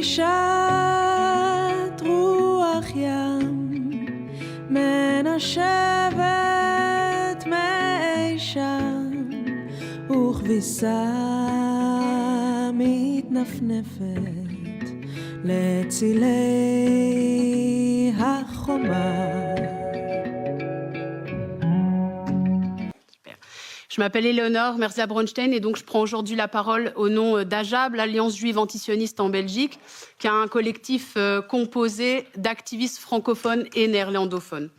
נשישת רוח ים מנשבת מאי שם וכביסה מתנפנפת לצילי החומה. Je m'appelle Éléonore Merzia-Bronstein et donc je prends aujourd'hui la parole au nom d'AJAB, l'Alliance juive antisioniste en Belgique, qui a un collectif composé d'activistes francophones et néerlandophones.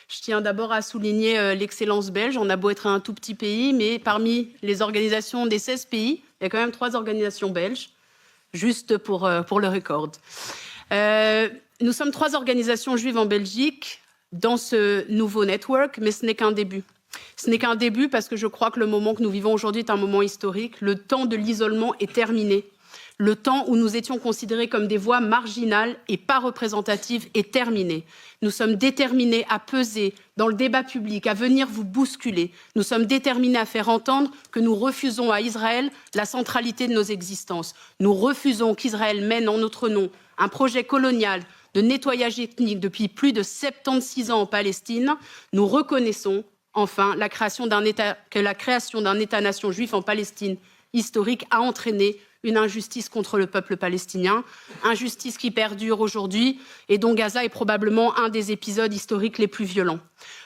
Je tiens d'abord à souligner l'excellence belge. On a beau être un tout petit pays, mais parmi les organisations des 16 pays, il y a quand même 3 organisations belges, juste pour le record. Nous sommes 3 organisations juives en Belgique dans ce nouveau network, mais ce n'est qu'un début. Ce n'est qu'un début parce que je crois que le moment que nous vivons aujourd'hui est un moment historique. Le temps de l'isolement est terminé. Le temps où nous étions considérés comme des voix marginales et pas représentatives est terminé. Nous sommes déterminés à peser dans le débat public, à venir vous bousculer. Nous sommes déterminés à faire entendre que nous refusons à Israël la centralité de nos existences. Nous refusons qu'Israël mène en notre nom un projet colonial de nettoyage ethnique depuis plus de 76 ans en Palestine. Nous reconnaissons enfin, que la création d'un État-nation juif en Palestine historique a entraîné une injustice contre le peuple palestinien, injustice qui perdure aujourd'hui et dont Gaza est probablement un des épisodes historiques les plus violents.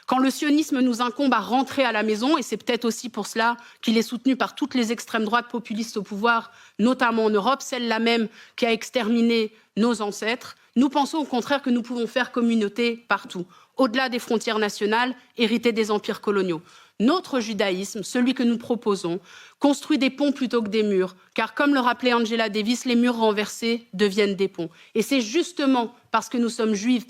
Quand le sionisme nous incombe à rentrer à la maison, et c'est peut-être aussi pour cela qu'il est soutenu par toutes les extrêmes droites populistes au pouvoir, notamment en Europe, celle-là même qui a exterminé nos ancêtres, nous pensons au contraire que nous pouvons faire communauté partout, au-delà des frontières nationales héritées des empires coloniaux. Notre judaïsme, celui que nous proposons, construit des ponts plutôt que des murs, car comme le rappelait Angela Davis, les murs renversés deviennent des ponts. Et c'est justement parce que nous sommes juifs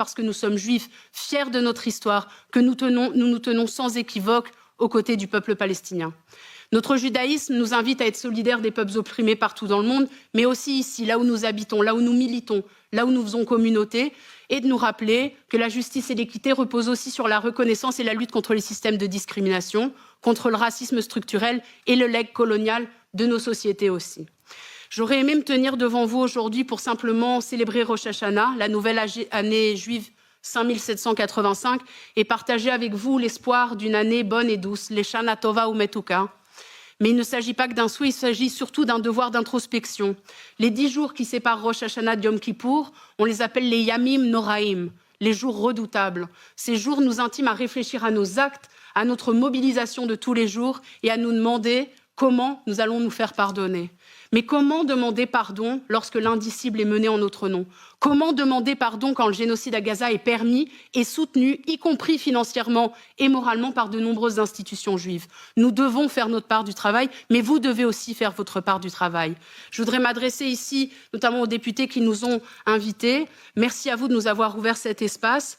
fiers de notre histoire, que nous nous tenons sans équivoque aux côtés du peuple palestinien. Notre judaïsme nous invite à être solidaires des peuples opprimés partout dans le monde, mais aussi ici, là où nous habitons, là où nous militons, là où nous faisons communauté, et de nous rappeler que la justice et l'équité reposent aussi sur la reconnaissance et la lutte contre les systèmes de discrimination, contre le racisme structurel et le legs colonial de nos sociétés aussi. J'aurais aimé me tenir devant vous aujourd'hui pour simplement célébrer Rosh Hashanah, la nouvelle année juive 5785, et partager avec vous l'espoir d'une année bonne et douce, les Shana Tova Umetuka. Mais il ne s'agit pas que d'un souhait, il s'agit surtout d'un devoir d'introspection. Les 10 jours qui séparent Rosh Hashanah de Yom Kippour, on les appelle les Yamim Noraim, les jours redoutables. Ces jours nous intiment à réfléchir à nos actes, à notre mobilisation de tous les jours et à nous demander comment nous allons nous faire pardonner. Mais comment demander pardon lorsque l'indicible est mené en notre nom? Comment demander pardon quand le génocide à Gaza est permis et soutenu, y compris financièrement et moralement, par de nombreuses institutions juives? Nous devons faire notre part du travail, mais vous devez aussi faire votre part du travail. Je voudrais m'adresser ici, notamment aux députés qui nous ont invités. Merci à vous de nous avoir ouvert cet espace.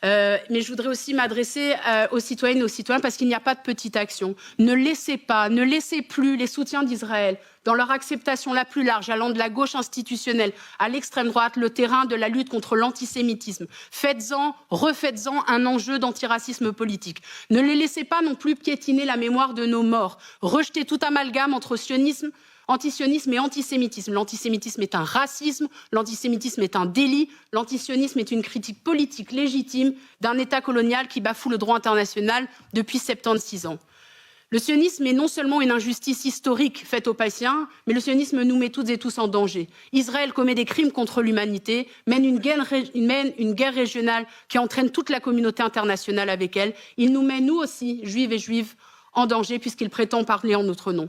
Mais je voudrais aussi m'adresser aux citoyennes et aux citoyens parce qu'il n'y a pas de petite action. Ne laissez plus les soutiens d'Israël dans leur acceptation la plus large, allant de la gauche institutionnelle à l'extrême droite, le terrain de la lutte contre l'antisémitisme. Refaites-en un enjeu d'antiracisme politique. Ne les laissez pas non plus piétiner la mémoire de nos morts. Rejetez tout amalgame entre antisionisme et antisémitisme. L'antisémitisme est un racisme, l'antisémitisme est un délit, l'antisionisme est une critique politique légitime d'un État colonial qui bafoue le droit international depuis 76 ans. Le sionisme est non seulement une injustice historique faite aux Palestiniens, mais le sionisme nous met toutes et tous en danger. Israël commet des crimes contre l'humanité, mène une guerre régionale qui entraîne toute la communauté internationale avec elle. Il nous met, nous aussi, juifs et juives, en danger puisqu'il prétend parler en notre nom.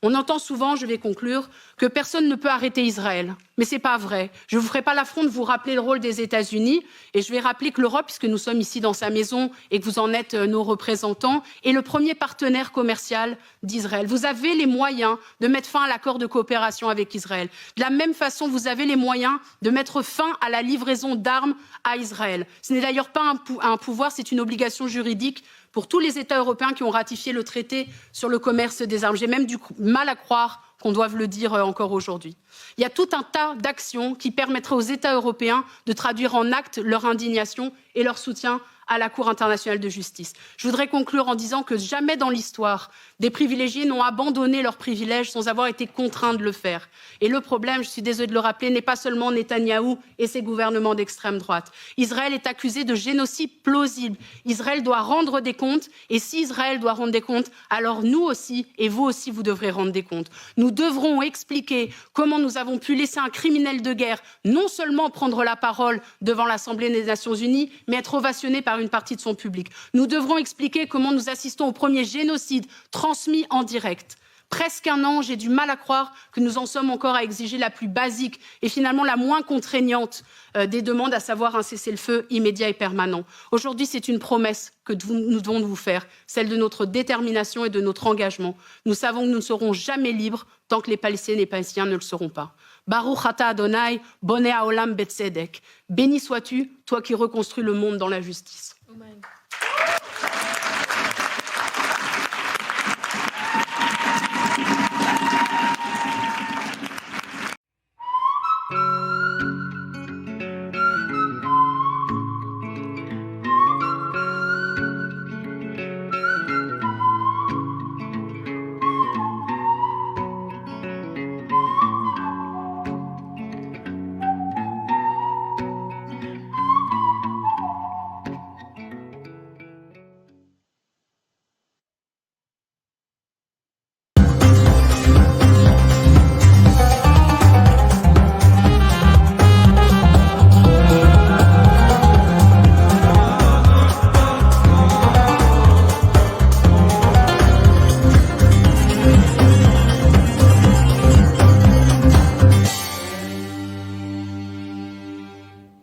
On entend souvent, je vais conclure, que personne ne peut arrêter Israël. Mais ce n'est pas vrai. Je ne vous ferai pas l'affront de vous rappeler le rôle des États-Unis et je vais rappeler que l'Europe, puisque nous sommes ici dans sa maison et que vous en êtes nos représentants, est le premier partenaire commercial d'Israël. Vous avez les moyens de mettre fin à l'accord de coopération avec Israël. De la même façon, vous avez les moyens de mettre fin à la livraison d'armes à Israël. Ce n'est d'ailleurs pas un pouvoir, c'est une obligation juridique pour tous les États européens qui ont ratifié le traité sur le commerce des armes. J'ai même du mal à croire qu'on doive le dire encore aujourd'hui. Il y a tout un tas d'actions qui permettraient aux États européens de traduire en actes leur indignation et leur soutien à la Cour internationale de justice. Je voudrais conclure en disant que jamais dans l'histoire, des privilégiés n'ont abandonné leurs privilèges sans avoir été contraints de le faire. Et le problème, je suis désolée de le rappeler, n'est pas seulement Netanyahou et ses gouvernements d'extrême droite. Israël est accusé de génocide plausible. Israël doit rendre des comptes, et si Israël doit rendre des comptes, alors nous aussi, et vous aussi, vous devrez rendre des comptes. Nous devrons expliquer comment nous avons pu laisser un criminel de guerre non seulement prendre la parole devant l'Assemblée des Nations Unies, mais être ovationné par une partie de son public. Nous devrons expliquer comment nous assistons au premier génocide transmis en direct. Presque un an, j'ai du mal à croire que nous en sommes encore à exiger la plus basique et finalement la moins contraignante des demandes, à savoir un cessez-le-feu immédiat et permanent. Aujourd'hui, c'est une promesse que nous devons vous faire, celle de notre détermination et de notre engagement. Nous savons que nous ne serons jamais libres tant que les Palestiniens et les Palestiniens ne le seront pas. Baruch ata Adonai, boneh haolam betzedek. Béni sois-tu, toi qui reconstruis le monde dans la justice. Amen.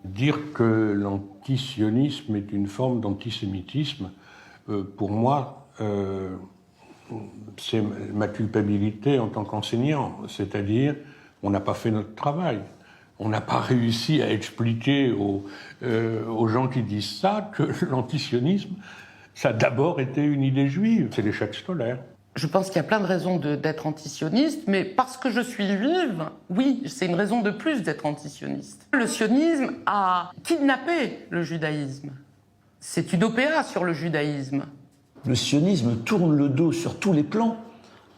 Dire que l'antisionisme est une forme d'antisémitisme, pour moi, c'est ma culpabilité en tant qu'enseignant. C'est-à-dire, on n'a pas fait notre travail. On n'a pas réussi à expliquer aux gens qui disent ça que l'antisionisme, ça a d'abord été une idée juive. C'est l'échec scolaire. Je pense qu'il y a plein de raisons d'être antisioniste, mais parce que je suis juive, oui, c'est une raison de plus d'être antisioniste. Le sionisme a kidnappé le judaïsme. C'est une OPA sur le judaïsme. Le sionisme tourne le dos sur tous les plans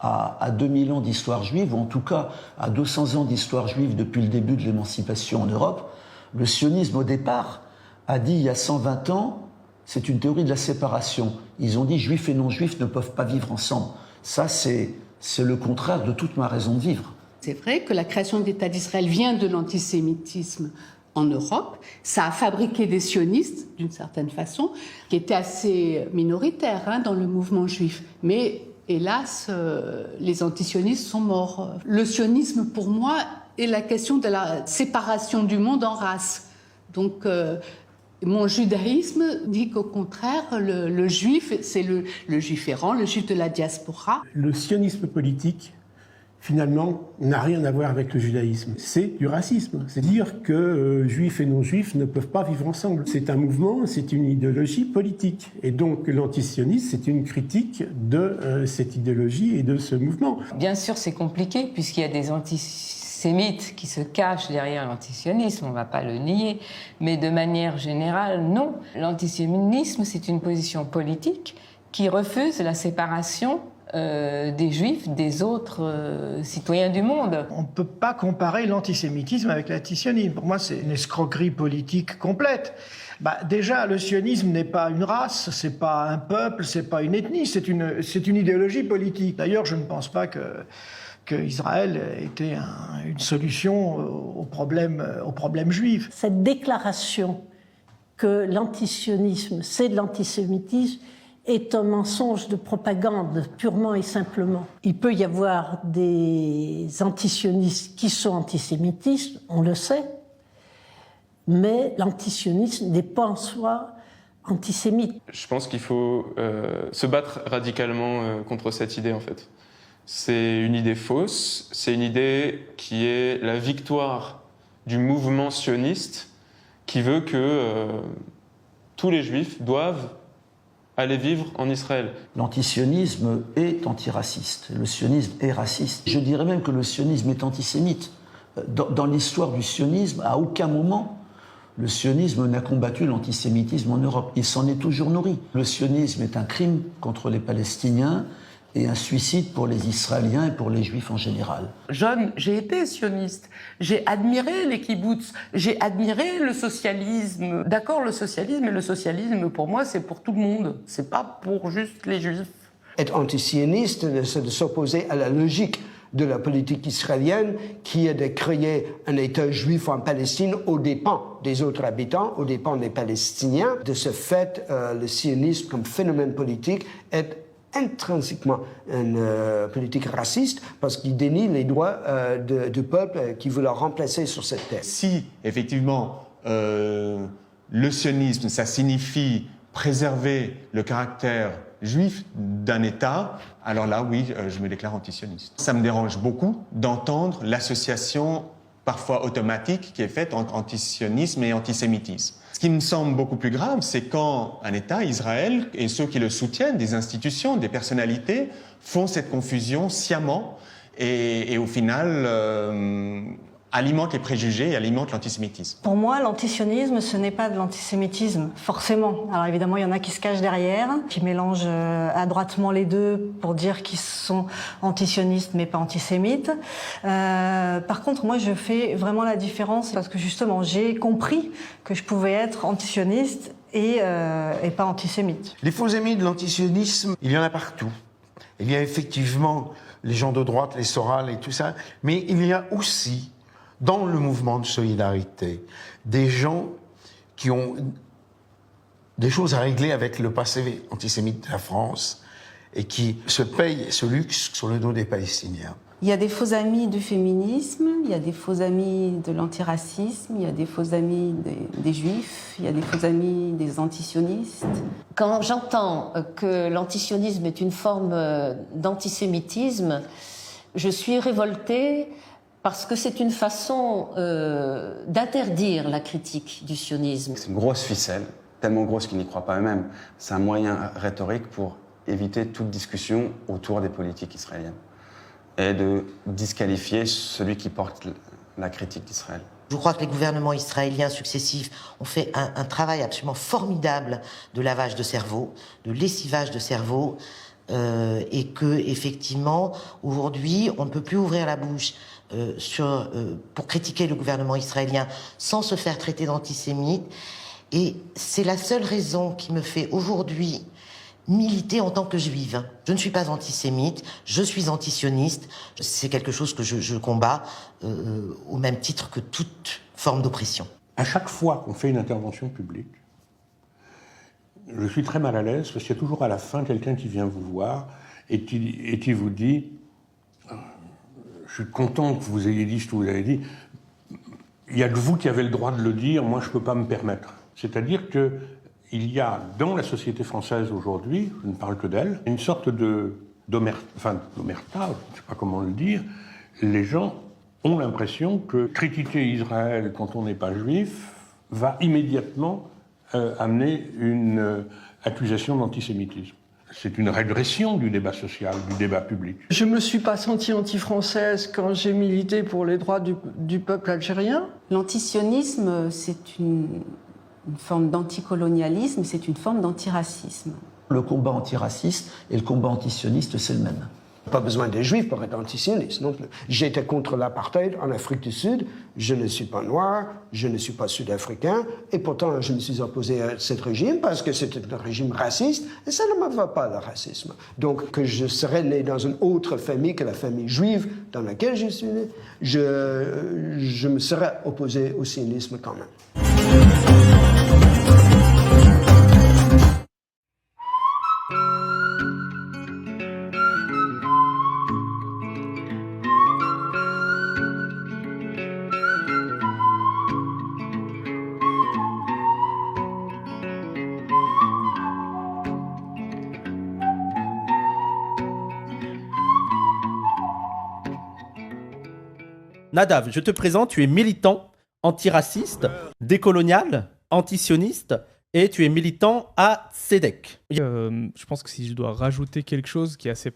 à 2000 ans d'histoire juive, ou en tout cas à 200 ans d'histoire juive depuis le début de l'émancipation en Europe. Le sionisme, au départ, a dit il y a 120 ans, c'est une théorie de la séparation. Ils ont dit juifs et non-juifs ne peuvent pas vivre ensemble. Ça, c'est le contraire de toute ma raison de vivre. C'est vrai que la création de l'État d'Israël vient de l'antisémitisme en Europe. Ça a fabriqué des sionistes, d'une certaine façon, qui étaient assez minoritaires dans le mouvement juif. Mais hélas, les antisionistes sont morts. Le sionisme, pour moi, est la question de la séparation du monde en races. Donc, mon judaïsme dit qu'au contraire, le juif, c'est le juif errant, le juif de la diaspora. Le sionisme politique, finalement, n'a rien à voir avec le judaïsme. C'est du racisme. C'est dire que juifs et non-juifs ne peuvent pas vivre ensemble. C'est un mouvement, c'est une idéologie politique. Et donc l'antisionisme, c'est une critique de cette idéologie et de ce mouvement. Bien sûr, c'est compliqué, puisqu'il y a des antisémites qui se cachent derrière l'antisionisme, on ne va pas le nier, mais de manière générale, non. L'antisionisme, c'est une position politique qui refuse la séparation des juifs des autres citoyens du monde. On ne peut pas comparer l'antisémitisme avec l'antisionisme. Pour moi, c'est une escroquerie politique complète. Déjà, le sionisme n'est pas une race, c'est pas un peuple, c'est pas une ethnie, c'est une idéologie politique. D'ailleurs, je ne pense pas que Israël était une solution au problème juif. Cette déclaration que l'antisionisme, c'est de l'antisémitisme, est un mensonge de propagande, purement et simplement. Il peut y avoir des antisionistes qui sont antisémitistes, on le sait, mais l'antisionisme n'est pas en soi antisémite. Je pense qu'il faut se battre radicalement contre cette idée, en fait. C'est une idée fausse, c'est une idée qui est la victoire du mouvement sioniste qui veut que tous les juifs doivent aller vivre en Israël. L'antisionisme est antiraciste, le sionisme est raciste. Je dirais même que le sionisme est antisémite. Dans l'histoire du sionisme, à aucun moment, le sionisme n'a combattu l'antisémitisme en Europe. Il s'en est toujours nourri. Le sionisme est un crime contre les Palestiniens et un suicide pour les Israéliens et pour les Juifs en général. Jeune, j'ai été sioniste. J'ai admiré les kibboutz. J'ai admiré le socialisme. D'accord, le socialisme, pour moi, c'est pour tout le monde. C'est pas pour juste les Juifs. Être antisioniste, c'est de s'opposer à la logique de la politique israélienne qui est de créer un État juif en Palestine aux dépens des autres habitants, aux dépens des Palestiniens. De ce fait, le sionisme comme phénomène politique est intrinsèquement une politique raciste parce qu'il dénie les droits du peuple qui veut le remplacer sur cette terre. Si, effectivement, le sionisme, ça signifie préserver le caractère juif d'un État, alors là, oui, je me déclare antisioniste. Ça me dérange beaucoup d'entendre l'association parfois automatique qui est faite entre antisionisme et antisémitisme. Ce qui me semble beaucoup plus grave, c'est quand un État, Israël, et ceux qui le soutiennent, des institutions, des personnalités, font cette confusion sciemment et au final alimentent les préjugés et alimentent l'antisémitisme. Pour moi, l'antisionisme, ce n'est pas de l'antisémitisme, forcément. Alors évidemment, il y en a qui se cachent derrière, qui mélangent adroitement les deux pour dire qu'ils sont antisionistes mais pas antisémites. Par contre, moi, je fais vraiment la différence parce que justement, j'ai compris que je pouvais être antisioniste et pas antisémite. Les faux amis de l'antisionisme, il y en a partout. Il y a effectivement les gens de droite, les Soral et tout ça, mais il y a aussi dans le mouvement de solidarité, des gens qui ont des choses à régler avec le passé antisémite de la France et qui se payent ce luxe sur le dos des Palestiniens. Il y a des faux amis du féminisme, il y a des faux amis de l'antiracisme, il y a des faux amis des juifs, il y a des faux amis des antisionistes. Quand j'entends que l'antisionisme est une forme d'antisémitisme, je suis révoltée parce que c'est une façon d'interdire la critique du sionisme. C'est une grosse ficelle, tellement grosse qu'ils n'y croient pas eux-mêmes. C'est un moyen rhétorique pour éviter toute discussion autour des politiques israéliennes et de disqualifier celui qui porte la critique d'Israël. Je crois que les gouvernements israéliens successifs ont fait un travail absolument formidable de lavage de cerveau, de lessivage de cerveau, et que effectivement aujourd'hui on ne peut plus ouvrir la bouche pour critiquer le gouvernement israélien sans se faire traiter d'antisémite. Et c'est la seule raison qui me fait aujourd'hui militer en tant que juive. Je ne suis pas antisémite, je suis antisioniste. C'est quelque chose que je combats au même titre que toute forme d'oppression. À chaque fois qu'on fait une intervention publique, je suis très mal à l'aise parce qu'il y a toujours à la fin quelqu'un qui vient vous voir et qui vous dit « Je suis content que vous ayez dit ce que vous avez dit. Il n'y a que vous qui avez le droit de le dire, moi je ne peux pas me permettre. » C'est-à-dire qu'il y a dans la société française aujourd'hui, je ne parle que d'elle, une sorte d'omerta, je ne sais pas comment le dire. Les gens ont l'impression que critiquer Israël quand on n'est pas juif va immédiatement amener une accusation d'antisémitisme. C'est une régression du débat social, du débat public. Je ne me suis pas sentie anti-française quand j'ai milité pour les droits du peuple algérien. L'antisionisme, c'est une forme d'anticolonialisme, c'est une forme d'antiracisme. Le combat antiraciste et le combat antisioniste, c'est le même. Pas besoin des Juifs pour être antisioniste non plus. J'étais contre l'apartheid en Afrique du Sud, je ne suis pas noir, je ne suis pas sud-africain, et pourtant je me suis opposé à ce régime parce que c'était un régime raciste, et ça ne me va pas, le racisme. Donc que je serais né dans une autre famille que la famille juive dans laquelle je suis né, je me serais opposé au sionisme quand même. Nadav, je te présente, tu es militant antiraciste, décolonial, antisioniste et tu es militant à Tzedek. Je pense que si je dois rajouter quelque chose qui est assez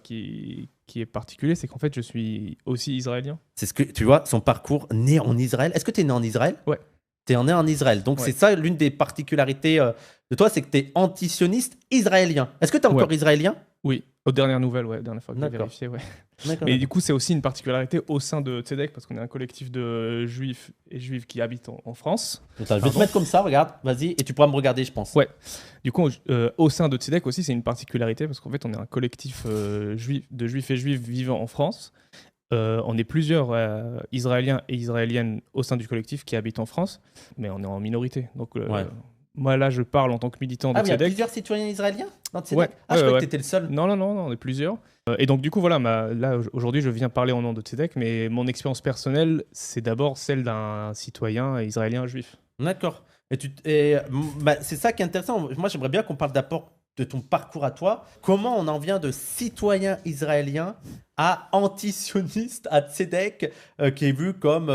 qui est particulier, c'est qu'en fait je suis aussi israélien. C'est ce que tu vois, son parcours né en Israël. Est-ce que tu es né en Israël ? Ouais. T'es né en Israël. Donc, Ouais. c'est ça l'une des particularités de toi, c'est que t'es antisioniste israélien. Est-ce que t'es encore israélien? Oui, aux dernières nouvelles, ouais, dernière fois que j'ai D'accord. vérifié, ouais. D'accord, Mais d'accord. du coup, c'est aussi une particularité au sein de Tzedek, parce qu'on est un collectif de juifs et juives qui habitent en France. Attends, je vais te mettre comme ça, regarde, vas-y, et tu pourras me regarder, je pense. Ouais. Du coup, au sein de Tzedek aussi, c'est une particularité, parce qu'en fait, on est un collectif de juifs et juives vivant en France. On est plusieurs Israéliens et Israéliennes au sein du collectif qui habitent en France, mais on est en minorité. Donc, Ouais. moi, là, je parle en tant que militant de Ah, mais il y a Tzedek. plusieurs citoyens israéliens dans Tzedek? Ouais. Ah, je croyais ouais. que t'étais le seul. Non, on est plusieurs. Et donc, du coup, voilà, là, aujourd'hui, je viens parler au nom de Tzedek, mais mon expérience personnelle, c'est d'abord celle d'un citoyen israélien juif. D'accord. C'est ça qui est intéressant. Moi, j'aimerais bien qu'on parle d'abord de ton parcours à toi. Comment on en vient de citoyen israélien à antisioniste, à Tzedek, qui est vu comme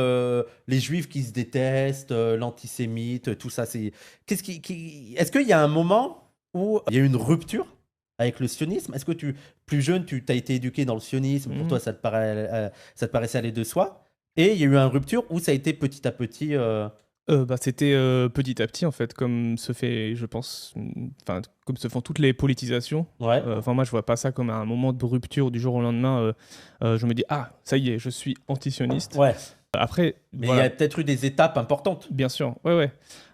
les juifs qui se détestent, l'antisémite, tout ça. Est-ce qu'il y a un moment où il y a eu une rupture avec le sionisme? Est-ce que plus jeune, tu as été éduqué dans le sionisme, pour toi, ça te paraissait aller de soi? Et il y a eu une rupture où ça a été petit à petit... C'était petit à petit, en fait, comme se fait, je pense, comme se font toutes les politisations. Ouais. Moi, je vois pas ça comme un moment de rupture du jour au lendemain. Je me dis, ah, ça y est, je suis antisioniste. Ouais. Après, Mais il y a peut-être eu des étapes importantes. Bien sûr, ouais.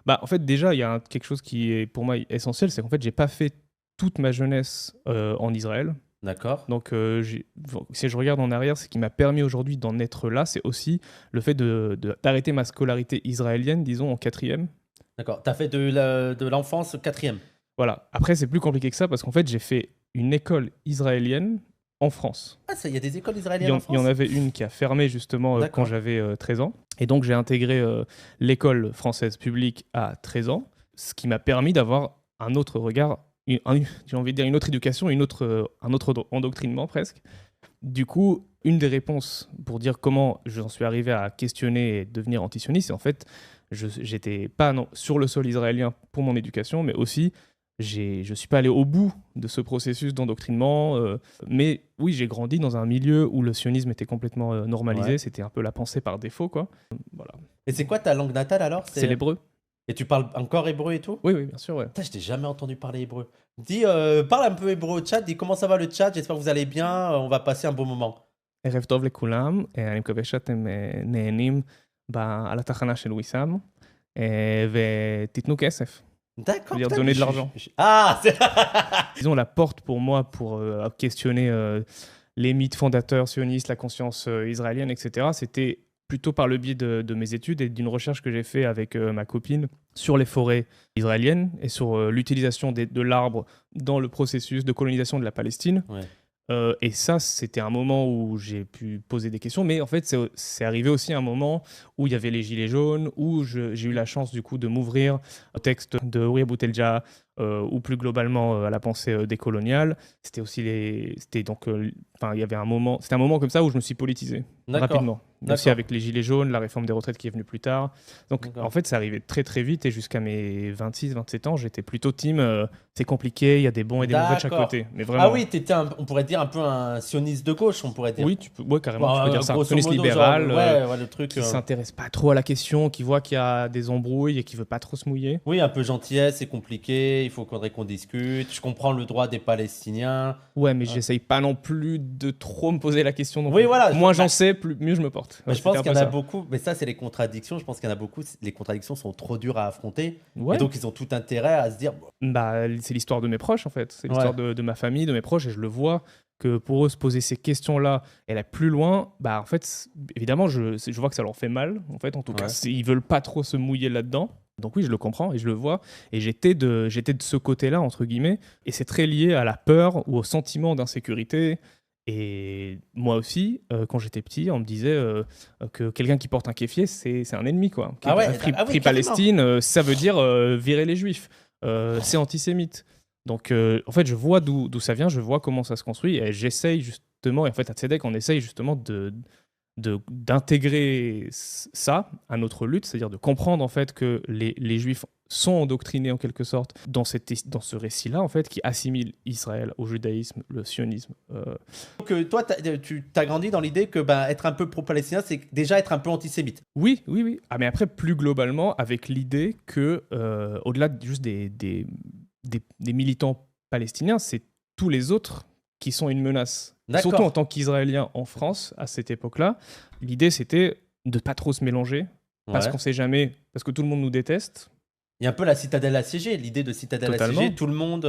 En fait, déjà, il y a quelque chose qui est pour moi essentiel, c'est qu'en fait, j'ai pas fait toute ma jeunesse en Israël. D'accord. Donc, si je regarde en arrière, ce qui m'a permis aujourd'hui d'en être là, c'est aussi le fait d'arrêter ma scolarité israélienne, disons, en 4e. D'accord. Tu as fait de l'enfance 4e. Voilà. Après, c'est plus compliqué que ça parce qu'en fait, j'ai fait une école israélienne en France. Ah, il y a des écoles israéliennes en France? Il y en avait une qui a fermé justement quand j'avais 13 ans. Et donc, j'ai intégré l'école française publique à 13 ans, ce qui m'a permis d'avoir un autre regard, j'ai envie de dire une autre éducation, un autre endoctrinement presque. Du coup, une des réponses pour dire comment j'en suis arrivé à questionner et devenir antisioniste, c'est en fait, j'étais pas sur le sol israélien pour mon éducation, mais aussi, je suis pas allé au bout de ce processus d'endoctrinement. Mais oui, j'ai grandi dans un milieu où le sionisme était complètement normalisé. Ouais. C'était un peu la pensée par défaut, quoi. Voilà. Et c'est quoi ta langue natale alors? C'est l'hébreu. Et tu parles encore hébreu et tout? Oui, bien sûr, ouais. Putain, je t'ai jamais entendu parler hébreu. Dis, parle un peu hébreu au chat, dis comment ça va le chat, j'espère que vous allez bien, on va passer un bon moment. ערב טוב לכולם, אני מקווה שאתם נהנים על התחנה של ויסאם, ותיתנו כסף. D'accord. C'est-à-dire donner de l'argent. Ah, Disons, la porte pour moi pour questionner les mythes fondateurs sionistes, la conscience israélienne, etc., c'était plutôt par le biais de mes études et d'une recherche que j'ai fait avec ma copine sur les forêts israéliennes et sur l'utilisation de l'arbre dans le processus de colonisation de la Palestine. Ouais. Et ça, c'était un moment où j'ai pu poser des questions, mais en fait, c'est arrivé aussi un moment où il y avait les Gilets jaunes, où j'ai eu la chance du coup de m'ouvrir au texte de Uri Boutelja, ou plus globalement à la pensée décoloniale. C'était aussi il y avait un moment comme ça où je me suis politisé rapidement. Aussi avec les Gilets jaunes, la réforme des retraites qui est venue plus tard. Donc en fait, ça arrivait très très vite et jusqu'à mes 26-27 ans, j'étais plutôt team. C'est compliqué, il y a des bons et des mauvais de chaque côté. Mais vraiment. Ah oui, t'étais on pourrait dire un peu un sioniste de gauche, on pourrait dire. Oui, carrément, tu peux dire ça. Un grosso sioniste modo, libéral, genre, le truc, qui s'intéresse pas trop à la question, qui voit qu'il y a des embrouilles et qui veut pas trop se mouiller. Oui, un peu gentillesse, c'est compliqué, il faudrait qu'on discute. Je comprends le droit des Palestiniens. Ouais, mais j'essaye pas non plus de trop me poser la question. Non Oui, plus. voilà. Moins j'en sais, mieux je me porte. Mais je pense qu'il y en a beaucoup, mais ça c'est les contradictions. Je pense qu'il y en a beaucoup. Les contradictions sont trop dures à affronter. Ouais. Et donc ils ont tout intérêt à se dire. C'est l'histoire de mes proches en fait. C'est l'histoire de ma famille, de mes proches, et je le vois que pour eux se poser ces questions-là et aller plus loin, en fait, évidemment, je vois que ça leur fait mal. En fait, en tout cas, ils veulent pas trop se mouiller là-dedans. Donc oui, je le comprends et je le vois. Et j'étais de ce côté-là, entre guillemets. Et c'est très lié à la peur ou au sentiment d'insécurité. Et moi aussi, quand j'étais petit, on me disait que quelqu'un qui porte un kéfier, c'est un ennemi, quoi. Free Palestine, ça veut dire virer les juifs. C'est antisémite. Donc, en fait, je vois d'où ça vient, je vois comment ça se construit. Et j'essaye justement, et en fait, à Tzedek, on essaye justement d'intégrer ça à notre lutte, c'est-à-dire de comprendre en fait que les Juifs sont endoctrinés en quelque sorte dans ce récit-là en fait qui assimile Israël au judaïsme, le sionisme. Donc toi, tu as grandi dans l'idée que être un peu pro-palestinien, c'est déjà être un peu antisémite. Oui. Ah, mais après, plus globalement, avec l'idée que, au-delà juste des militants palestiniens, c'est tous les autres qui sont une menace. D'accord. Surtout en tant qu'Israéliens en France, à cette époque-là, l'idée c'était de pas trop se mélanger, parce Ouais. qu'on sait jamais, parce que tout le monde nous déteste. Il y a un peu la citadelle assiégée, l'idée de citadelle Totalement. assiégée, tout le monde...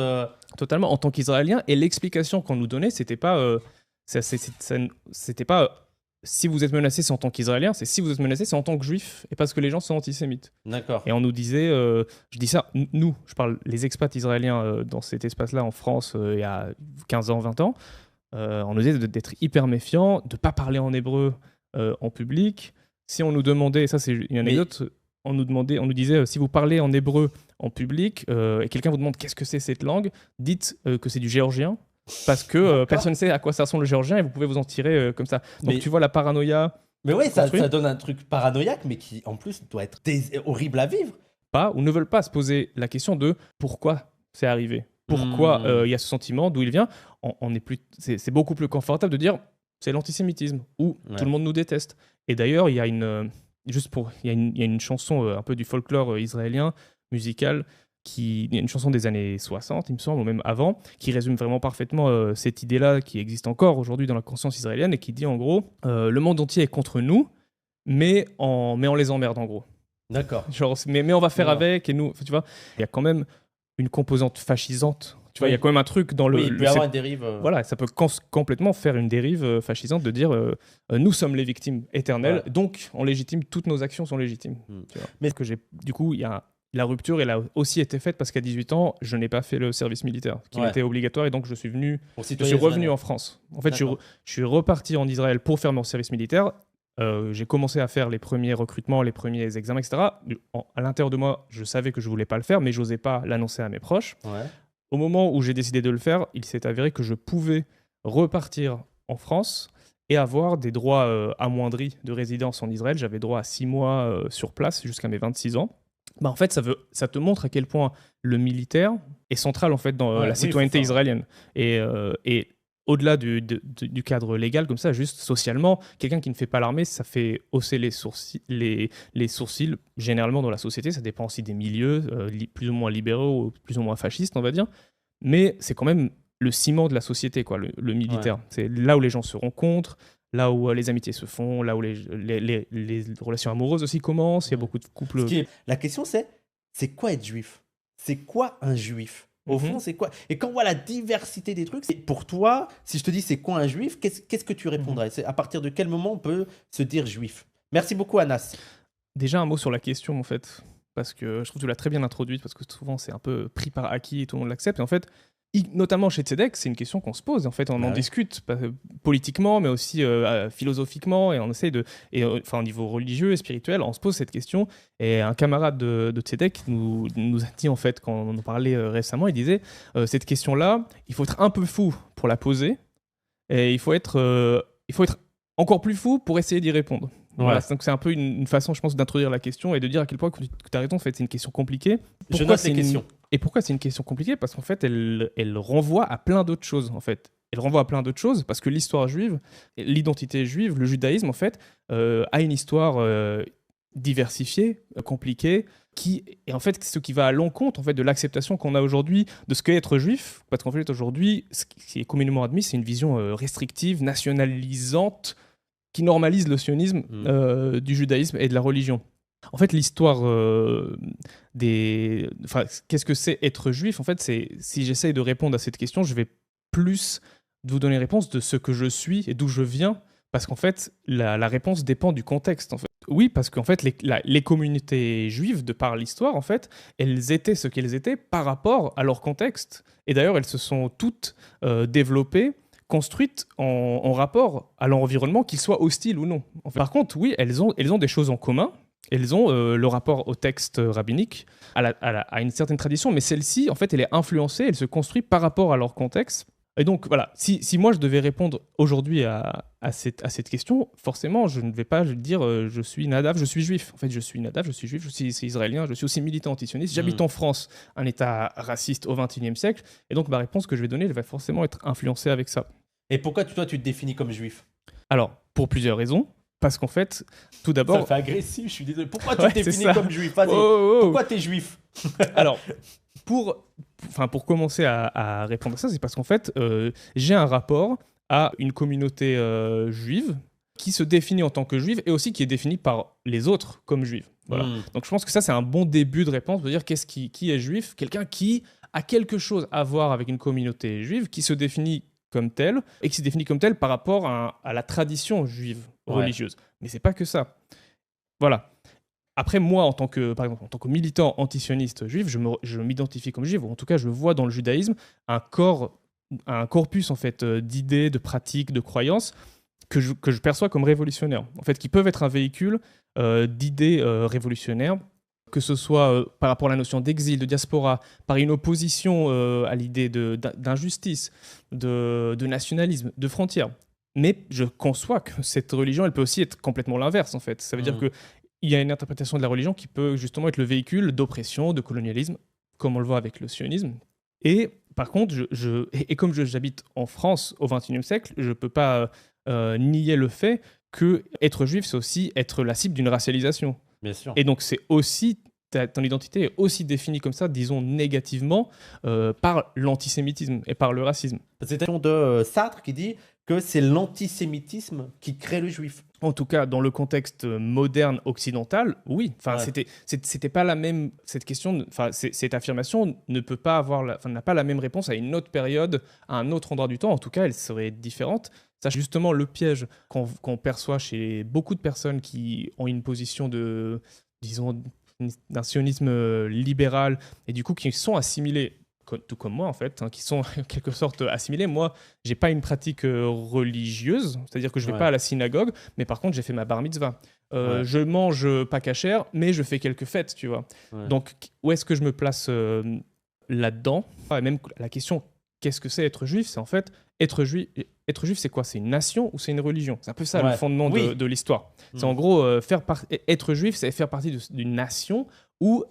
Totalement, en tant qu'Israéliens. Et l'explication qu'on nous donnait, c'était pas... c'était pas si vous êtes menacé, c'est en tant qu'Israélien, c'est si vous êtes menacé, c'est en tant que Juif, et parce que les gens sont antisémites. D'accord. Et on nous disait, je dis ça, nous, je parle les expats israéliens dans cet espace-là en France il y a 15 ans, 20 ans, on nous disait d'être hyper méfiants, de ne pas parler en hébreu en public. Si on nous demandait, et ça c'est une anecdote, on nous disait, si vous parlez en hébreu en public et quelqu'un vous demande qu'est-ce que c'est cette langue, dites que c'est du géorgien. Parce que personne ne sait à quoi ça ressemble le géorgien et vous pouvez vous en tirer comme ça. Donc Mais- tu vois la paranoïa. Mais oui, ça construite. donne un truc paranoïaque, mais qui en plus doit être horrible à vivre. Pas ou ne veulent pas se poser la question de pourquoi c'est arrivé. Pourquoi il y a ce sentiment, d'où il vient. C'est beaucoup plus confortable de dire c'est l'antisémitisme ou Ouais. tout le monde nous déteste. Et d'ailleurs, il y a une chanson un peu du folklore israélien, musical, il y a une chanson des années 60, il me semble, ou même avant, qui résume vraiment parfaitement cette idée-là qui existe encore aujourd'hui dans la conscience israélienne et qui dit en gros le monde entier est contre nous, mais on les emmerde en gros. D'accord. Genre, mais on va faire Ouais. avec, et nous, tu vois, il y a quand même une composante fascisante. Tu vois, Oui. il y a quand même un truc dans le. Oui, il peut y avoir une dérive. Voilà, ça peut complètement faire une dérive fascisante de dire nous sommes les victimes éternelles, Ouais. donc on légitime, toutes nos actions sont légitimes. Tu vois. Mais que du coup, la rupture, elle a aussi été faite parce qu'à 18 ans, je n'ai pas fait le service militaire, qui Ouais. était obligatoire, et donc je suis revenu citoyen en France. En fait, D'accord. je suis reparti en Israël pour faire mon service militaire. J'ai commencé à faire les premiers recrutements, les premiers examens, etc. À l'intérieur de moi, je savais que je voulais pas le faire, mais j'osais pas l'annoncer à mes proches. Ouais. Au moment où j'ai décidé de le faire, il s'est avéré que je pouvais repartir en France et avoir des droits amoindris de résidence en Israël. J'avais droit à 6 mois sur place jusqu'à mes 26 ans. En fait, ça te montre à quel point le militaire est central en fait, dans Ouais, la oui, citoyenneté faut faire. israélienne. Et au-delà du cadre légal, comme ça, juste socialement, quelqu'un qui ne fait pas l'armée, ça fait hausser les sourcils, généralement dans la société. Ça dépend aussi des milieux, plus ou moins libéraux, ou plus ou moins fascistes, on va dire. Mais c'est quand même le ciment de la société, quoi, le militaire. Ouais. C'est là où les gens se rencontrent, là où les amitiés se font, là où les relations amoureuses aussi commencent. Il y a beaucoup de couples. La question c'est quoi être juif? C'est quoi un juif? Au fond, c'est quoi? Et quand on voit la diversité des trucs, pour toi, si je te dis c'est quoi un juif, qu'est-ce que tu répondrais? C'est à partir de quel moment on peut se dire juif? Merci beaucoup, Anas. Déjà un mot sur la question en fait, parce que je trouve que tu l'as très bien introduite, parce que souvent c'est un peu pris par acquis et tout le monde l'accepte. Et en fait, notamment chez Tzedek, c'est une question qu'on se pose. En fait, on en discute politiquement, mais aussi philosophiquement, et on essaye enfin au niveau religieux et spirituel, on se pose cette question. Et un camarade de Tzedek nous a dit en fait, quand on en parlait récemment, il disait cette question-là, il faut être un peu fou pour la poser, et il faut être encore plus fou pour essayer d'y répondre. Voilà, donc c'est un peu une façon, je pense, d'introduire la question et de dire à quel point que tu as raison, en fait, c'est une question compliquée. Je note les questions. Et pourquoi c'est une question compliquée? Parce qu'en fait, elle renvoie à plein d'autres choses, en fait. Elle renvoie à plein d'autres choses parce que l'histoire juive, l'identité juive, le judaïsme, en fait, a une histoire diversifiée, compliquée, qui est en fait ce qui va à l'encontre en fait, de l'acceptation qu'on a aujourd'hui de ce qu'est être juif. Parce qu'en fait, aujourd'hui, ce qui est communément admis, c'est une vision restrictive, nationalisante, qui normalise le sionisme du judaïsme et de la religion. En fait, l'histoire qu'est-ce que c'est être juif? En fait, si j'essaye de répondre à cette question, je vais plus vous donner réponse de ce que je suis et d'où je viens, parce qu'en fait, la réponse dépend du contexte. En fait. Oui, parce qu'en fait, les communautés juives, de par l'histoire, en fait, elles étaient ce qu'elles étaient par rapport à leur contexte. Et d'ailleurs, elles se sont toutes développées, construites en rapport à l'environnement, qu'il soit hostile ou non. En fait, par contre, oui, elles ont des choses en commun. Elles ont le rapport au texte rabbinique, à une certaine tradition, mais celle-ci, en fait, elle est influencée, elle se construit par rapport à leur contexte. Et donc voilà, si moi je devais répondre aujourd'hui à cette question, forcément je ne vais pas dire je suis Nadav, je suis juif. En fait, je suis Nadav, je suis juif, je suis israélien, je suis aussi militant antisioniste. J'habite en France, un État raciste au XXIe siècle, et donc ma réponse que je vais donner, elle va forcément être influencée avec ça. Et pourquoi toi tu te définis comme juif? Alors, pour plusieurs raisons. Parce qu'en fait, tout d'abord... Ça fait agressif, je suis désolé. Pourquoi tu te définis comme juif? Vas-y. Oh. Pourquoi t'es juif? Alors, pour commencer à répondre à ça, c'est parce qu'en fait, j'ai un rapport à une communauté juive qui se définit en tant que juive et aussi qui est définie par les autres comme juive. Voilà. Donc je pense que ça, c'est un bon début de réponse, de dire qui est juif? Quelqu'un qui a quelque chose à voir avec une communauté juive, qui se définit comme tel, et qui se définit comme tel par rapport à la tradition juive religieuse. Mais c'est pas que ça. Voilà. Après, moi, par exemple, en tant que militant antisioniste juif, je m'identifie comme juif, ou en tout cas, je vois dans le judaïsme un corpus en fait d'idées, de pratiques, de croyances que je perçois comme révolutionnaires, en fait, qui peuvent être un véhicule d'idées révolutionnaires, que ce soit par rapport à la notion d'exil, de diaspora, par une opposition à l'idée d'injustice, de nationalisme, de frontières. Mais je conçois que cette religion, elle peut aussi être complètement l'inverse, en fait. Ça veut dire qu'il y a une interprétation de la religion qui peut justement être le véhicule d'oppression, de colonialisme, comme on le voit avec le sionisme. Et par contre, comme j'habite en France au XXIe siècle, je ne peux pas nier le fait que être juif, c'est aussi être la cible d'une racialisation. Bien sûr. Et donc, c'est aussi, ton identité est aussi définie comme ça, disons négativement, par l'antisémitisme et par le racisme. C'est une de Sartre qui dit que c'est l'antisémitisme qui crée le juif. En tout cas, dans le contexte moderne occidental, oui. Enfin, c'était pas la même. Cette question, cette affirmation ne peut pas avoir, n'a pas la même réponse à une autre période, à un autre endroit du temps. En tout cas, elle serait différente. C'est justement le piège qu'on perçoit chez beaucoup de personnes qui ont une position d'un sionisme libéral et du coup qui sont assimilés, tout comme moi en fait, qui sont en quelque sorte assimilés. Moi, j'ai pas une pratique religieuse, c'est-à-dire que je vais pas à la synagogue, mais par contre j'ai fait ma bar mitzvah. Je mange pas kasher, mais je fais quelques fêtes, tu vois. Donc où est-ce que je me place là-dedans? Et même la question, qu'est-ce que c'est être juif? C'est en fait être juif, c'est quoi? C'est une nation ou c'est une religion? C'est un peu ça le fondement de l'histoire. C'est en gros, être juif, c'est faire partie d'une nation ou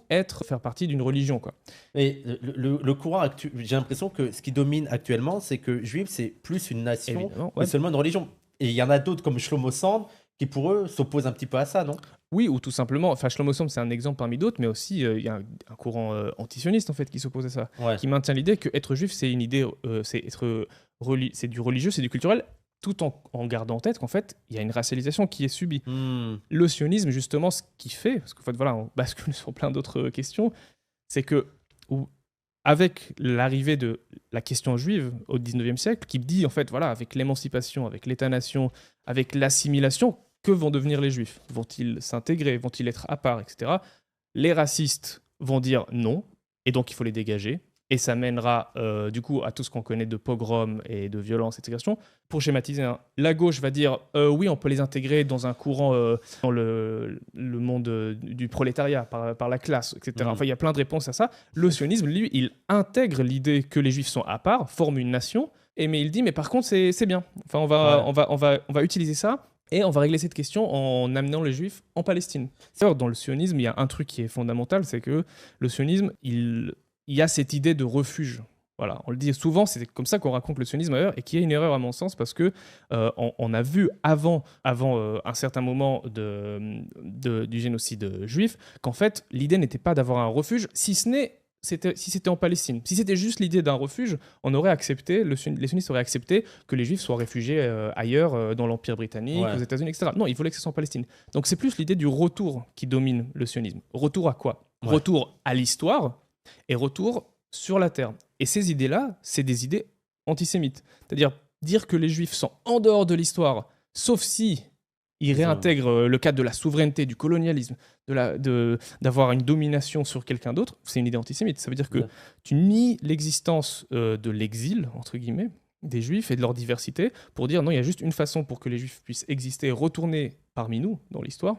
faire partie d'une religion, quoi. Et le courant actuel, j'ai l'impression que ce qui domine actuellement, c'est que juif, c'est plus une nation que seulement une religion. Et il y en a d'autres comme Shlomo Sand qui, pour eux, s'opposent un petit peu à ça, non? Oui, ou tout simplement, Shlomo Sand, c'est un exemple parmi d'autres, mais aussi il y a un courant antisioniste en fait qui s'oppose à ça, qui maintient l'idée que être juif, c'est une idée, c'est du religieux, c'est du culturel, tout en gardant en tête qu'en fait, il y a une racialisation qui est subie. Le sionisme, justement, ce qu'il fait, parce qu'en fait, voilà, on bascule sur plein d'autres questions, c'est que avec l'arrivée de la question juive au XIXe siècle, qui dit, en fait, voilà, avec l'émancipation, avec l'État-nation, avec l'assimilation, que vont devenir les juifs? Vont-ils s'intégrer? Vont-ils être à part, etc. Les racistes vont dire non, et donc il faut les dégager. Et ça mènera du coup à tout ce qu'on connaît de pogroms et de violence, etc. Pour schématiser, la gauche va dire oui, on peut les intégrer dans un courant, dans le monde du prolétariat, par la classe, etc. Enfin, il y a plein de réponses à ça. Le sionisme, lui, il intègre l'idée que les juifs sont à part, forment une nation, mais il dit, mais par contre, c'est bien. Enfin, on va utiliser ça. Et on va régler cette question en amenant les Juifs en Palestine. D'ailleurs, dans le sionisme, il y a un truc qui est fondamental, c'est que le sionisme, il y a cette idée de refuge. Voilà, on le dit souvent, c'est comme ça qu'on raconte le sionisme ailleurs, et qui est une erreur à mon sens, parce que on a vu avant un certain moment du génocide juif, qu'en fait, l'idée n'était pas d'avoir un refuge, si c'était en Palestine. Si c'était juste l'idée d'un refuge, on aurait accepté, les sionistes auraient accepté que les juifs soient réfugiés ailleurs, dans l'Empire britannique, aux États-Unis, etc. Non, ils voulaient que ce soit en Palestine. Donc c'est plus l'idée du retour qui domine le sionisme. Retour à quoi? Retour à l'histoire et retour sur la terre. Et ces idées-là, c'est des idées antisémites. C'est-à-dire dire que les juifs sont en dehors de l'histoire, sauf si ils réintègrent le cadre de la souveraineté, du colonialisme, d'avoir une domination sur quelqu'un d'autre, c'est une idée antisémite. Ça veut dire que tu nies l'existence de l'exil, entre guillemets, des juifs et de leur diversité, pour dire non, il y a juste une façon pour que les juifs puissent exister et retourner parmi nous dans l'histoire,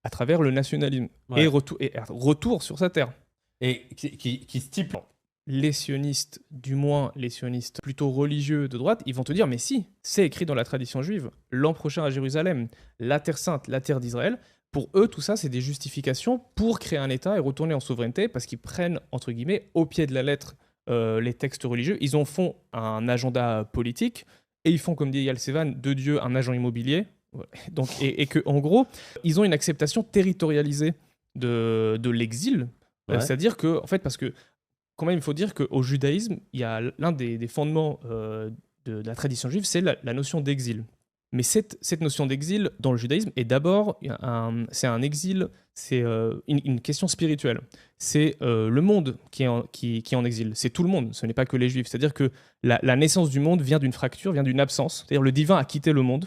à travers le nationalisme et retour sur sa terre. Et qui stipule les sionistes, du moins les sionistes plutôt religieux de droite, ils vont te dire mais si, c'est écrit dans la tradition juive, l'an prochain à Jérusalem, la terre sainte, la terre d'Israël. Pour eux, tout ça, c'est des justifications pour créer un État et retourner en souveraineté parce qu'ils prennent, entre guillemets, au pied de la lettre les textes religieux. Ils en font un agenda politique et ils font, comme dit Eyal Sevan, de Dieu un agent immobilier. Donc, et que, en gros, ils ont une acceptation territorialisée de l'exil. Ouais. C'est-à-dire que, en fait, parce que, quand même, il faut dire qu'au judaïsme, il y a l'un des fondements de la tradition juive, c'est la notion d'exil. Mais cette notion d'exil dans le judaïsme est d'abord c'est un exil, c'est une question spirituelle. C'est le monde qui est en exil. C'est tout le monde, ce n'est pas que les juifs. C'est-à-dire que la naissance du monde vient d'une fracture, vient d'une absence. C'est-à-dire le divin a quitté le monde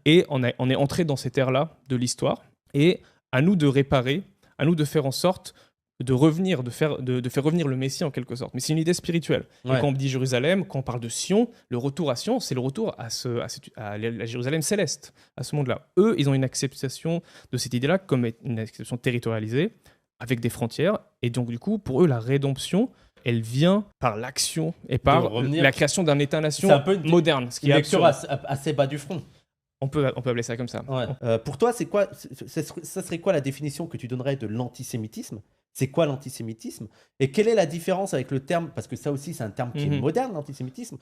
et on est entré dans cette ère-là de l'histoire. Et à nous de réparer, à nous de faire en sorte de revenir, de faire revenir le Messie en quelque sorte. Mais c'est une idée spirituelle. Ouais. Et quand on dit Jérusalem, quand on parle de Sion, le retour à Sion, c'est le retour à la Jérusalem céleste, à ce monde-là. Eux, ils ont une acceptation de cette idée-là comme une acceptation territorialisée, avec des frontières. Et donc, du coup, pour eux, la rédemption, elle vient par l'action et par la création d'un État-nation moderne. Ce qui une est lecture absurde. assez bas du front. On peut appeler ça comme ça. Ouais. Pour toi, c'est quoi, ça serait quoi la définition que tu donnerais de l'antisémitisme? C'est quoi l'antisémitisme? Et quelle est la différence avec le terme, parce que ça aussi c'est un terme qui est moderne, l'antisémitisme,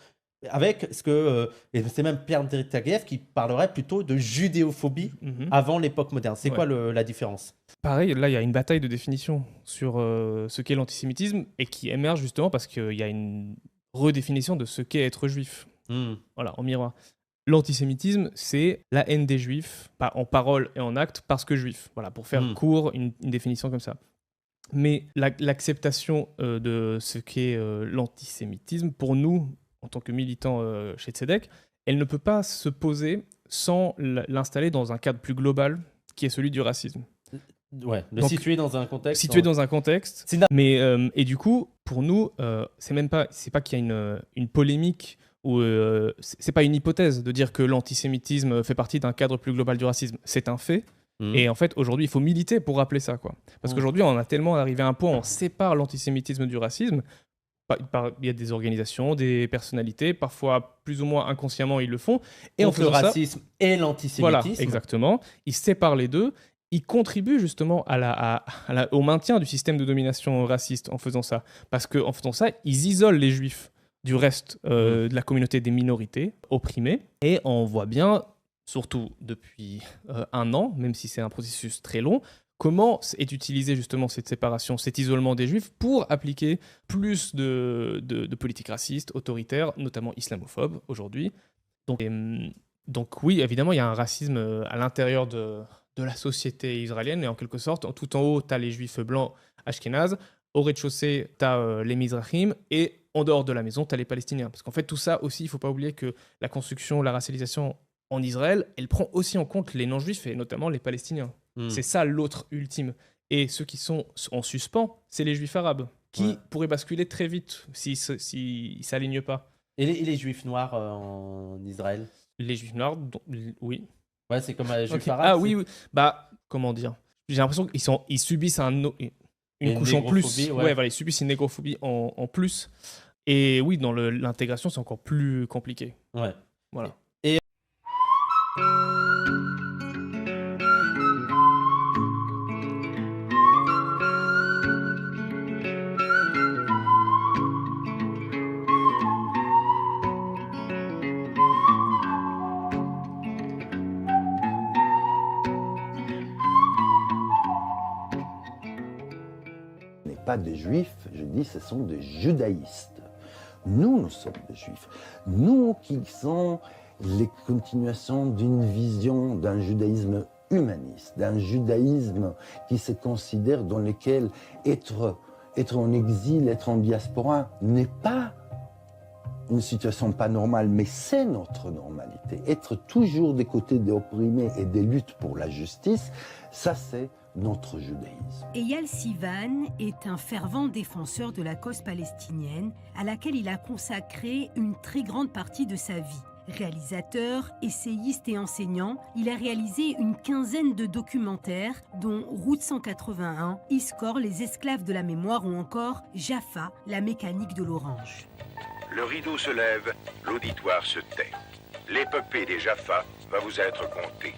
avec ce que, et c'est même Pierre Taguieff qui parlerait plutôt de judéophobie avant l'époque moderne. C'est quoi la différence? Pareil, là il y a une bataille de définition sur ce qu'est l'antisémitisme et qui émerge justement parce qu'il y a une redéfinition de ce qu'est être juif. Voilà, en miroir. L'antisémitisme, c'est la haine des juifs, en parole et en acte, parce que juif. Voilà, pour faire court, une définition comme ça. Mais l'acceptation de ce qu'est l'antisémitisme, pour nous, en tant que militants chez Tzedek, elle ne peut pas se poser sans l'installer dans un cadre plus global, qui est celui du racisme. Ouais, le situer dans un contexte. Situé dans un contexte. Mais, et du coup, pour nous, c'est pas qu'il y a une polémique ou c'est pas une hypothèse de dire que l'antisémitisme fait partie d'un cadre plus global du racisme. C'est un fait. Et en fait, aujourd'hui, il faut militer pour rappeler ça, quoi. Parce qu'aujourd'hui, on a tellement arrivé à un point où on sépare l'antisémitisme du racisme. Il y a des organisations, des personnalités, parfois plus ou moins inconsciemment, ils le font. Et entre le racisme et l'antisémitisme. Voilà, exactement. Ils séparent les deux. Ils contribuent justement au maintien du système de domination raciste en faisant ça. Parce qu'en faisant ça, ils isolent les juifs du reste de la communauté des minorités opprimées. Et on voit bien, surtout depuis un an, même si c'est un processus très long, comment est utilisée justement cette séparation, cet isolement des juifs pour appliquer plus de politiques racistes, autoritaires, notamment islamophobes aujourd'hui. Donc oui, évidemment, il y a un racisme à l'intérieur de la société israélienne, et en quelque sorte, tout en haut, tu as les juifs blancs ashkénazes, au rez-de-chaussée, tu as les Mizrahim, et en dehors de la maison, tu as les Palestiniens. Parce qu'en fait, tout ça aussi, il ne faut pas oublier que la construction, la racialisation en Israël, elle prend aussi en compte les non-juifs, et notamment les Palestiniens. C'est ça l'autre ultime. Et ceux qui sont en suspens, c'est les juifs arabes, qui pourraient basculer très vite s'ils ne s'alignent pas. Et les juifs noirs en Israël? Les juifs noirs, oui. Ouais, c'est comme les juifs arabes. Ah oui, oui. Bah, comment dire? J'ai l'impression qu'ils subissent une couche en plus. Ouais, voilà, ils subissent une négrophobie en plus. Et oui, dans l'intégration, c'est encore plus compliqué. Ouais. Voilà. Pas des juifs, je dis ce sont des judaïstes. Nous sommes des juifs. Nous qui sommes les continuations d'une vision d'un judaïsme humaniste, d'un judaïsme qui se considère dans lequel être en exil, être en diaspora n'est pas une situation pas normale, mais c'est notre normalité. Être toujours des côtés des opprimés et des luttes pour la justice, ça c'est notre judaïsme. Eyal Sevan est un fervent défenseur de la cause palestinienne à laquelle il a consacré une très grande partie de sa vie. Réalisateur, essayiste et enseignant, il a réalisé une quinzaine de documentaires, dont Route 181, Iscor, les esclaves de la mémoire ou encore Jaffa, la mécanique de l'orange. Le rideau se lève, l'auditoire se tait. L'épopée des Jaffa va vous être contée.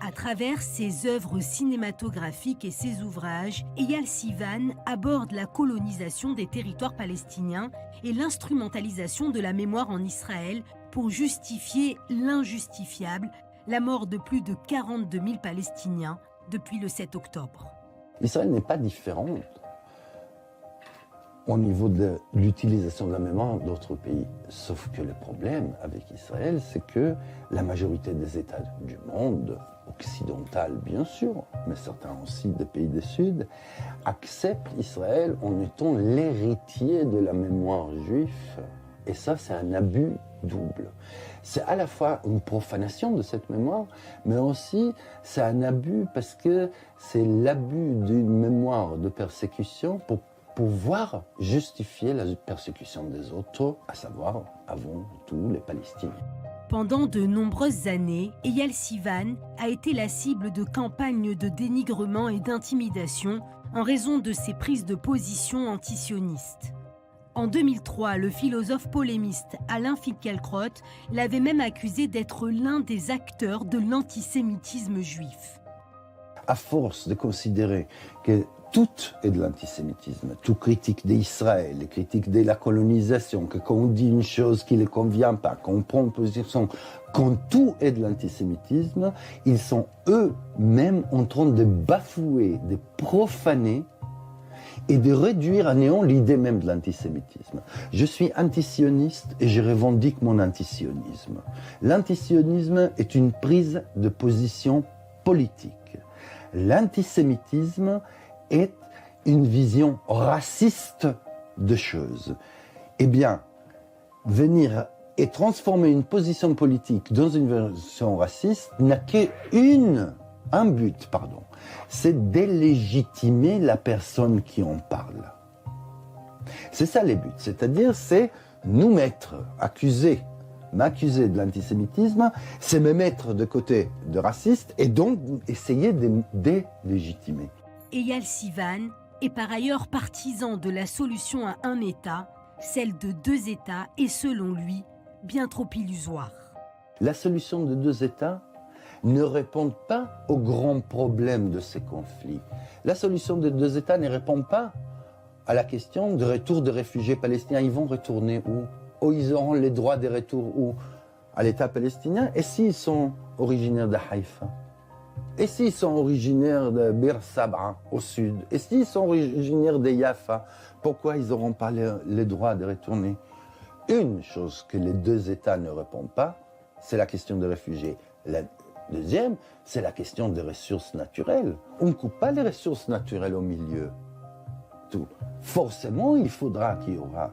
À travers ses œuvres cinématographiques et ses ouvrages, Eyal Sivan aborde la colonisation des territoires palestiniens et l'instrumentalisation de la mémoire en Israël pour justifier l'injustifiable, la mort de plus de 42 000 Palestiniens depuis le 7 octobre. Israël n'est pas différente au niveau de l'utilisation de la mémoire d'autres pays. Sauf que le problème avec Israël, c'est que la majorité des États du monde, occidental bien sûr, mais certains aussi des pays du Sud, acceptent Israël en étant l'héritier de la mémoire juive. Et ça, c'est un abus double. C'est à la fois une profanation de cette mémoire, mais aussi c'est un abus parce que c'est l'abus d'une mémoire de persécution pour pouvoir justifier la persécution des autres, à savoir avant tout les Palestiniens. Pendant de nombreuses années, Eyal Sivan a été la cible de campagnes de dénigrement et d'intimidation en raison de ses prises de position antisionistes. En 2003, le philosophe polémiste Alain Finkielkraut l'avait même accusé d'être l'un des acteurs de l'antisémitisme juif. À force de considérer que tout est de l'antisémitisme, tout critique d'Israël, critique de la colonisation, que quand on dit une chose qui ne convient pas, qu'on prend une position, quand tout est de l'antisémitisme, ils sont eux-mêmes en train de bafouer, de profaner et de réduire à néant l'idée même de l'antisémitisme. Je suis antisioniste et je revendique mon antisionisme. L'antisionisme est une prise de position politique. L'antisémitisme est une vision raciste de choses. Eh bien, venir et transformer une position politique dans une version raciste n'a qu'un but, c'est délégitimer la personne qui en parle. C'est ça les buts, c'est-à-dire c'est nous mettre, m'accuser de l'antisémitisme, c'est me mettre de côté de raciste et donc essayer de délégitimer. Eyal Sivan est par ailleurs partisan de la solution à un État, celle de deux États est selon lui bien trop illusoire. La solution de deux États ne répond pas aux grands problèmes de ces conflits. La solution de deux États ne répond pas à la question de retour des réfugiés palestiniens. Ils vont retourner où? Ou ils auront les droits de retour où? À l'État palestinien? Et s'ils sont originaires de Haïfa? Et s'ils sont originaires de Bir Sabra au sud? Et s'ils sont originaires de Jaffa? Pourquoi ils n'auront pas les droits de retourner? Une chose que les deux États ne répondent pas, c'est la question des réfugiés. La deuxième, c'est la question des ressources naturelles. On ne coupe pas les ressources naturelles au milieu. Tout. Forcément, il faudra qu'il y aura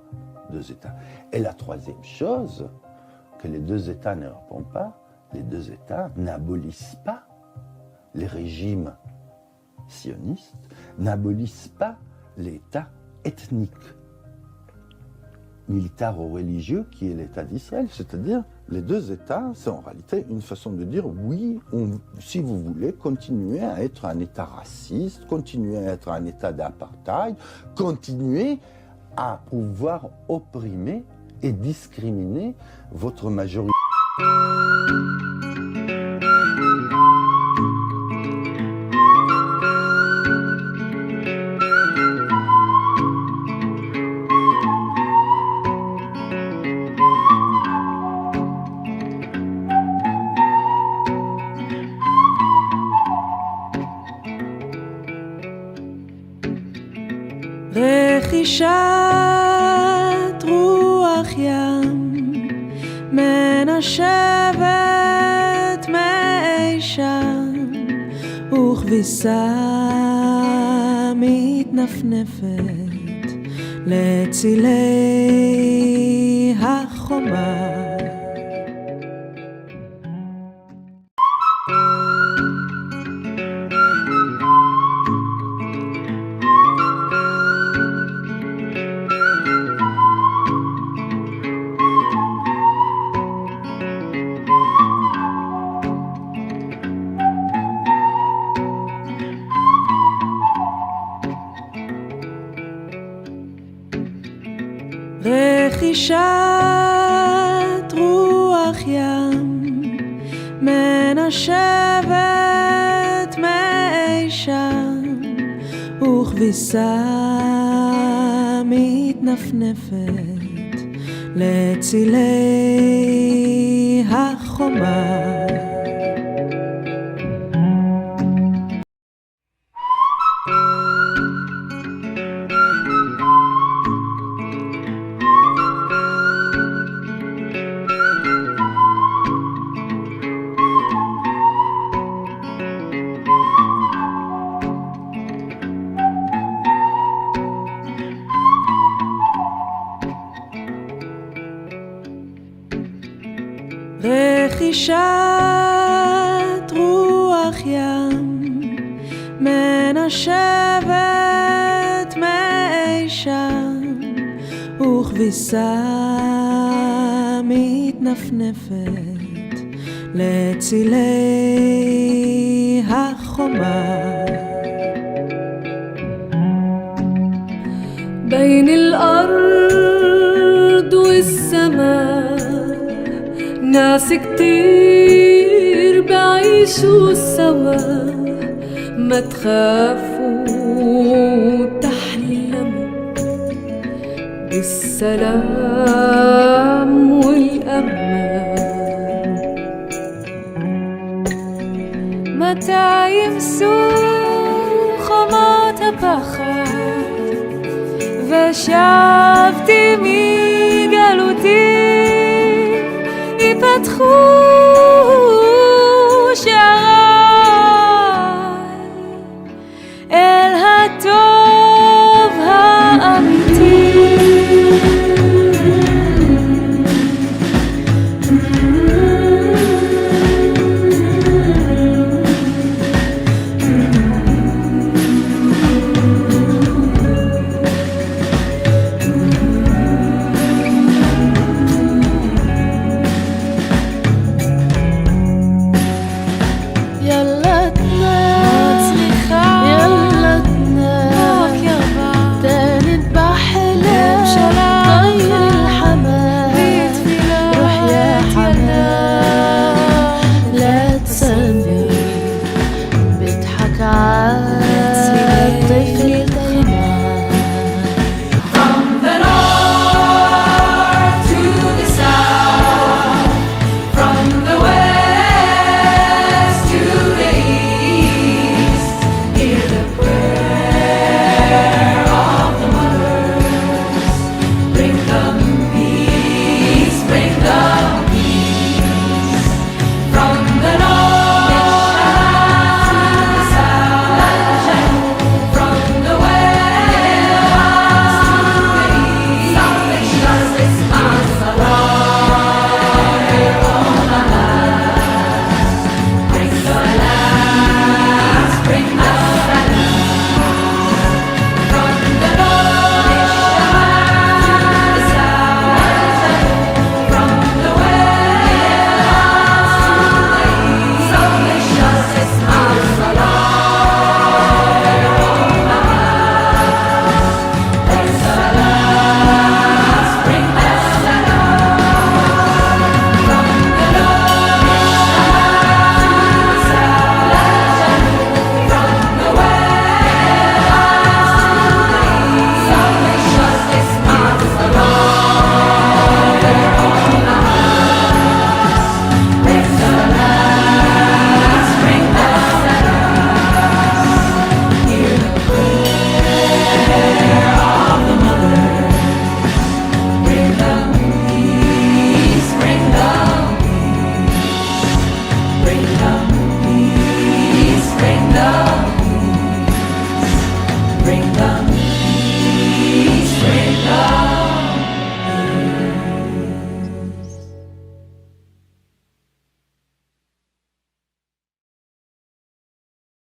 deux États. Et la troisième chose que les deux États ne répondent pas, les deux États n'abolissent pas les régimes sionistes, n'abolissent pas l'État ethnique, militaire ou religieux qui est l'État d'Israël. C'est-à-dire, les deux États, c'est en réalité une façon de dire oui, si vous voulez, continuer à être un État raciste, continuer à être un État d'apartheid, continuer à pouvoir opprimer et discriminer votre majorité. רכישת רוח ים מנשבת מאי שם וכביסה מתנפנפת לצילי החומה. מנשבת רוח ים, מנשבת מי שם, וכביסה מתנפנפת לצילי החומה. רכישת רוח ים, מנשבת מי שם, וכביסה מתנפנפת לצילי החומה. بين الأرض والسماء ناس كتير بعيشوا سوا، ما تخافوا تحلموا بالسلام والأمان. מתי שמחה פחד ושבתי